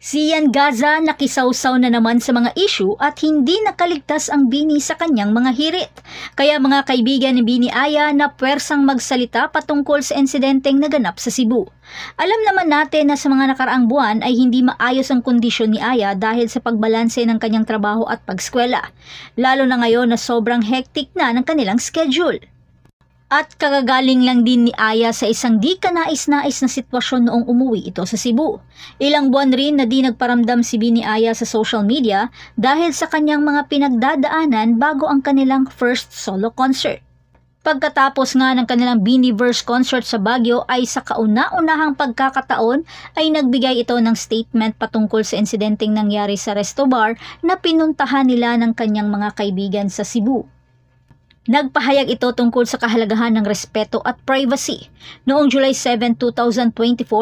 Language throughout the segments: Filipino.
Sian Gaza nakisawsaw na naman sa mga issue at hindi nakaligtas ang Bini sa kanyang mga hirit. Kaya mga kaibigan ni Bini Aya na puwersang magsalita patungkol sa insidenteng naganap sa Cebu. Alam naman natin na sa mga nakaraang buwan ay hindi maayos ang kondisyon ni Aya dahil sa pagbalanse ng kanyang trabaho at pagskwela. Lalo na ngayon na sobrang hectic na ng kanilang schedule. At kagagaling lang din ni Aya sa isang di kanais-nais na sitwasyon noong umuwi ito sa Cebu. Ilang buwan rin na di nagparamdam si Bini Aya sa social media dahil sa kanyang mga pinagdadaanan bago ang kanilang first solo concert. Pagkatapos nga ng kanilang Biniverse concert sa Baguio ay sa kauna-unahang pagkakataon ay nagbigay ito ng statement patungkol sa insidenteng nangyari sa resto bar na pinuntahan nila ng kanyang mga kaibigan sa Cebu. Nagpahayag ito tungkol sa kahalagahan ng respeto at privacy. Noong July 7, 2024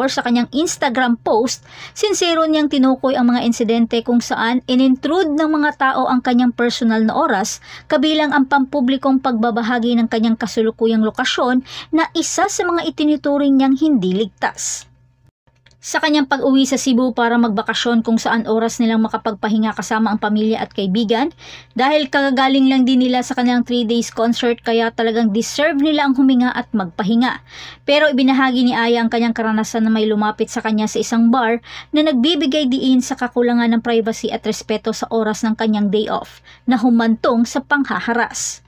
sa kanyang Instagram post, sincero niyang tinukoy ang mga insidente kung saan inintrude ng mga tao ang kanyang personal na oras, kabilang ang pampublikong pagbabahagi ng kanyang kasulukuyang lokasyon na isa sa mga itinuturing niyang hindi ligtas. Sa kanyang pag-uwi sa Cebu para magbakasyon kung saan oras nilang makapagpahinga kasama ang pamilya at kaibigan, dahil kagagaling lang din nila sa kanilang 3 days concert kaya talagang deserve nila ang huminga at magpahinga. Pero ibinahagi ni Aya ang kanyang karanasan na may lumapit sa kanya sa isang bar na nagbibigay diin sa kakulangan ng privacy at respeto sa oras ng kanyang day off na humantong sa panghaharas.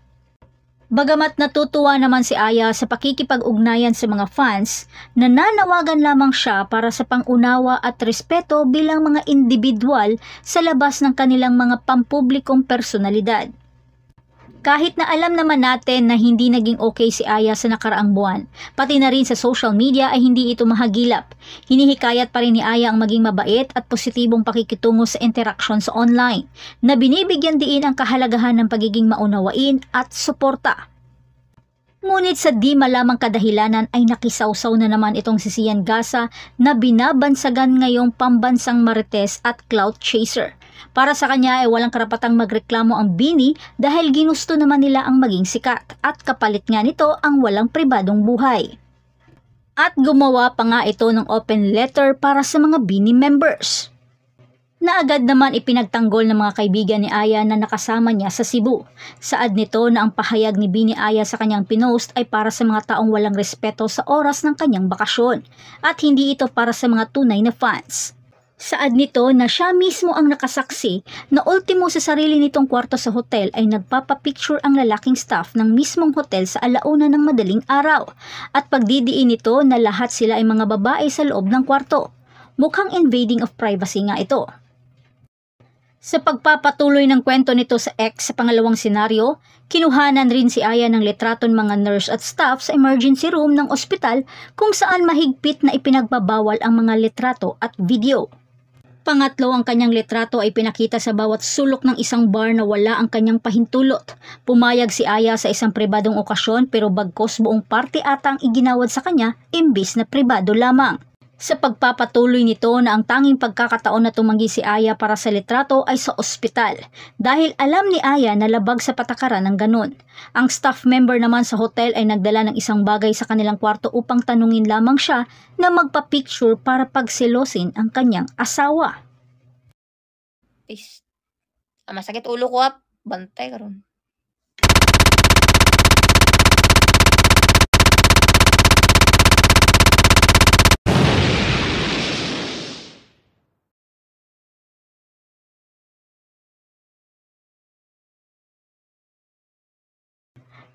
Bagamat natutuwa naman si Aya sa pakikipag-ugnayan sa mga fans, nananawagan lamang siya para sa pangunawa at respeto bilang mga individual sa labas ng kanilang mga pampublikong personalidad. Kahit na alam naman natin na hindi naging okay si Aya sa nakaraang buwan, pati na rin sa social media ay hindi ito mahagilap. Hinihikayat pa rin ni Aya ang maging mabait at positibong pakikitungo sa interaction sa online, na binibigyan diin ang kahalagahan ng pagiging maunawain at suporta. Ngunit sa di malamang kadahilanan ay nakisawsaw na naman itong si Sian Gaza na binabansagan ngayong pambansang marites at clout chaser. Para sa kanya ay walang karapatang magreklamo ang Bini dahil ginusto naman nila ang maging sikat at kapalit nga nito ang walang pribadong buhay. At gumawa pa nga ito ng open letter para sa mga Bini members, na agad naman ipinagtanggol ng mga kaibigan ni Aya na nakasama niya sa Cebu. Saad nito na ang pahayag ni Bini Aya sa kanyang pinost ay para sa mga taong walang respeto sa oras ng kanyang bakasyon at hindi ito para sa mga tunay na fans. Saad nito na siya mismo ang nakasaksi na ultimo sa sarili nitong kwarto sa hotel ay nagpapapicture ang lalaking staff ng mismong hotel sa alauna ng madaling araw at pagdidiin nito na lahat sila ay mga babae sa loob ng kwarto. Mukhang invading of privacy nga ito. Sa pagpapatuloy ng kwento nito sa X sa pangalawang senaryo, kinuhanan rin si Aya ng litraton mga nurse at staff sa emergency room ng ospital kung saan mahigpit na ipinagbabawal ang mga litrato at video. Pangatlo, ang kanyang litrato ay pinakita sa bawat sulok ng isang bar na wala ang kanyang pahintulot. Pumayag si Aya sa isang pribadong okasyon pero bagkos buong party ata ang iginawad sa kanya imbis na pribado lamang. Sa pagpapatuloy nito na ang tanging pagkakataon na tumanggi si Aya para sa litrato ay sa ospital dahil alam ni Aya na labag sa patakaran ng ganun. Ang staff member naman sa hotel ay nagdala ng isang bagay sa kanilang kwarto upang tanungin lamang siya na magpa-picture para pagselosin ang kanyang asawa. Masakit ulo ko bantay karon.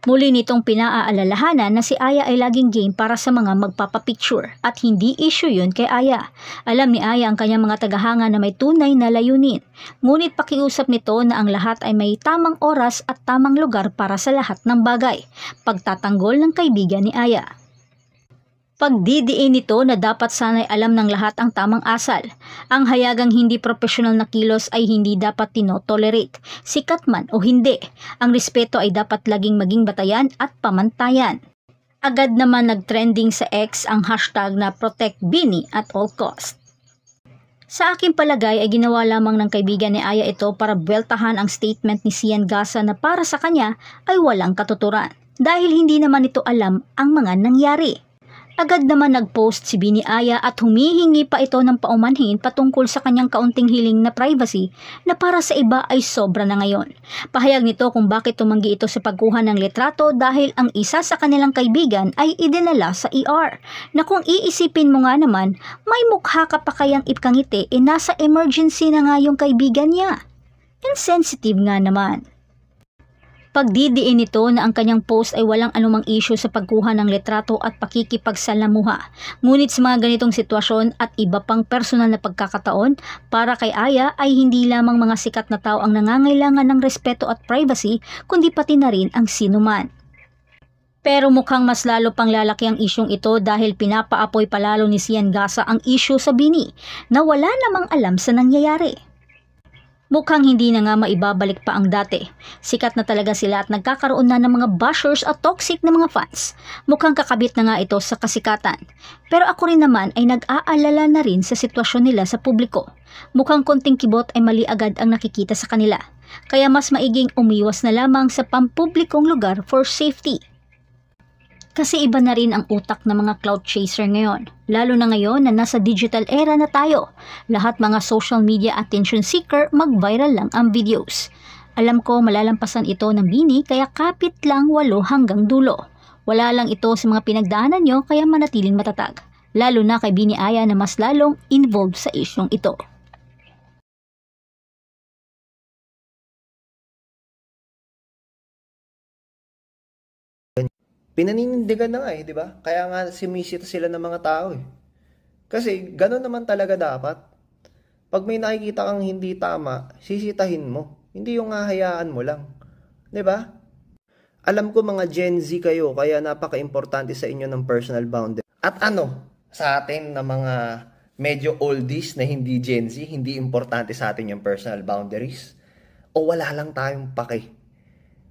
Muli nitong pinaaalalahanan na si Aya ay laging game para sa mga magpapapicture at hindi issue yun kay Aya. Alam ni Aya ang kanyang mga tagahanga na may tunay na layunin. Ngunit pakiusap nito na ang lahat ay may tamang oras at tamang lugar para sa lahat ng bagay. Pagtatanggol ng kaibigan ni Aya. Pagdidiin nito na dapat sana'y alam ng lahat ang tamang asal. Ang hayagang hindi profesional na kilos ay hindi dapat tinotolerate, sikat man o hindi. Ang respeto ay dapat laging maging batayan at pamantayan. Agad naman nagtrending sa X ang hashtag na Protect Bini at all cost. Sa aking palagay ay ginawa lamang ng kaibigan ni Aya ito para buweltahan ang statement ni Sian Gaza na para sa kanya ay walang katuturan dahil hindi naman ito alam ang mga nangyari. Agad naman nag-post si Bini Aya at humihingi pa ito ng paumanhin patungkol sa kanyang kaunting hiling na privacy na para sa iba ay sobra na ngayon. Pahayag nito kung bakit tumanggi ito sa pagkuha ng litrato dahil ang isa sa kanilang kaibigan ay idinala sa ER. Na kung iisipin mo nga naman, may mukha ka pa kayang ipkangiti nasa emergency na nga yung kaibigan niya. Insensitive nga naman. Pagdidiin nito na ang kanyang post ay walang anumang issue sa pagkuha ng litrato at pakikipagsalamuha. Ngunit sa mga ganitong sitwasyon at iba pang personal na pagkakataon, para kay Aya ay hindi lamang mga sikat na tao ang nangangailangan ng respeto at privacy, kundi pati na rin ang sinuman. Pero mukhang mas lalo pang lalaki ang isyong ito dahil pinapaapoy palalo ni Sian Gasa ang issue sa Bini na wala namang alam sa nangyayari. Mukhang hindi na nga maibabalik pa ang dati. Sikat na talaga sila at nagkakaroon na ng mga bashers at toxic na mga fans. Mukhang kakabit na nga ito sa kasikatan. Pero ako rin naman ay nag-aalala na rin sa sitwasyon nila sa publiko. Mukhang konting kibot ay mali agad ang nakikita sa kanila. Kaya mas maiging umiwas na lamang sa pampublikong lugar for safety. Kasi iba na rin ang utak ng mga clout chaser ngayon. Lalo na ngayon na nasa digital era na tayo. Lahat mga social media attention seeker, mag-viral lang ang videos. Alam ko malalampasan ito ng Bini kaya kapit lang 8 hanggang dulo. Wala lang ito sa mga pinagdaanan nyo kaya manatiling matatag. Lalo na kay Bini Aya na mas lalong involved sa isyong ito. Pinaninindigan na nga di ba? Kaya nga sumisita sila ng mga tao Kasi gano'n naman talaga dapat. Pag may nakikita kang hindi tama, sisitahin mo. Hindi yung hahayaan mo lang. Di ba? Alam ko mga Gen Z kayo, kaya napaka-importante sa inyo ng personal boundary. At sa atin na mga medyo oldies na hindi Gen Z, hindi importante sa atin yung personal boundaries? O wala lang tayong pake?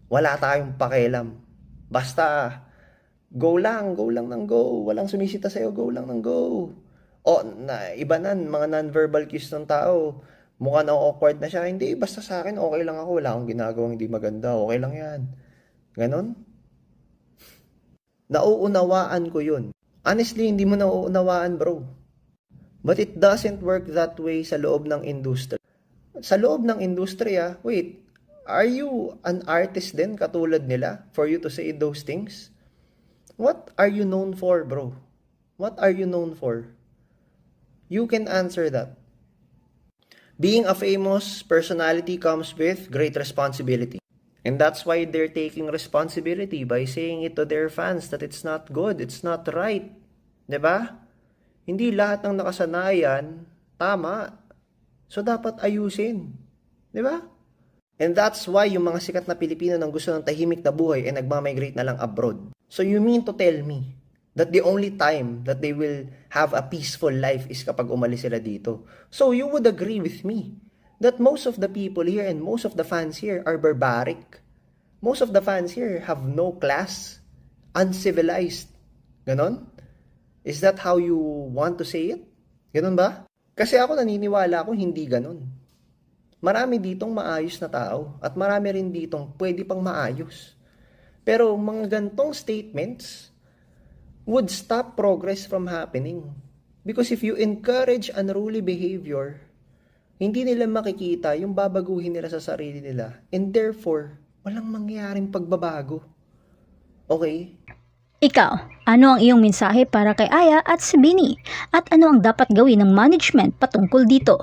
Wala tayong pakialam. Basta go lang ng go. Walang sumisita sa'yo, go lang ng go. O, iba mga non-verbal cues ng tao. Mukha na awkward na siya. Hindi, basta sa akin, okay lang ako. Wala akong ginagawang hindi maganda. Okay lang yan. Ganon? Nauunawaan ko yun. Honestly, hindi mo nauunawaan, bro. But it doesn't work that way sa loob ng industry. Sa loob ng industriya, wait, are you an artist din katulad nila for you to say those things? What are you known for, bro? What are you known for? You can answer that. Being a famous personality comes with great responsibility. And that's why they're taking responsibility by saying it to their fans that it's not good, it's not right. 'Di ba? Hindi lahat ng nakasanayan tama. So dapat ayusin. 'Di ba? And that's why yung mga sikat na Pilipino nang gusto ng tahimik na buhay ay nagmamigrate na lang abroad. So you mean to tell me that the only time that they will have a peaceful life is kapag umalis sila dito? So you would agree with me that most of the people here and most of the fans here are barbaric. Most of the fans here have no class, uncivilized. Ganon? Is that how you want to say it? Ganon ba? Kasi ako naniniwala ako hindi ganon. Marami ditong maayos na tao at marami rin ditong pwede pang maayos. Pero mga gantong statements would stop progress from happening. Because if you encourage unruly behavior, hindi nila makikita yung babaguhin nila sa sarili nila. And therefore, walang mangyayaring pagbabago. Okay? Ikaw, ano ang iyong mensahe para kay Aya at si Bini? At ano ang dapat gawin ng management patungkol dito?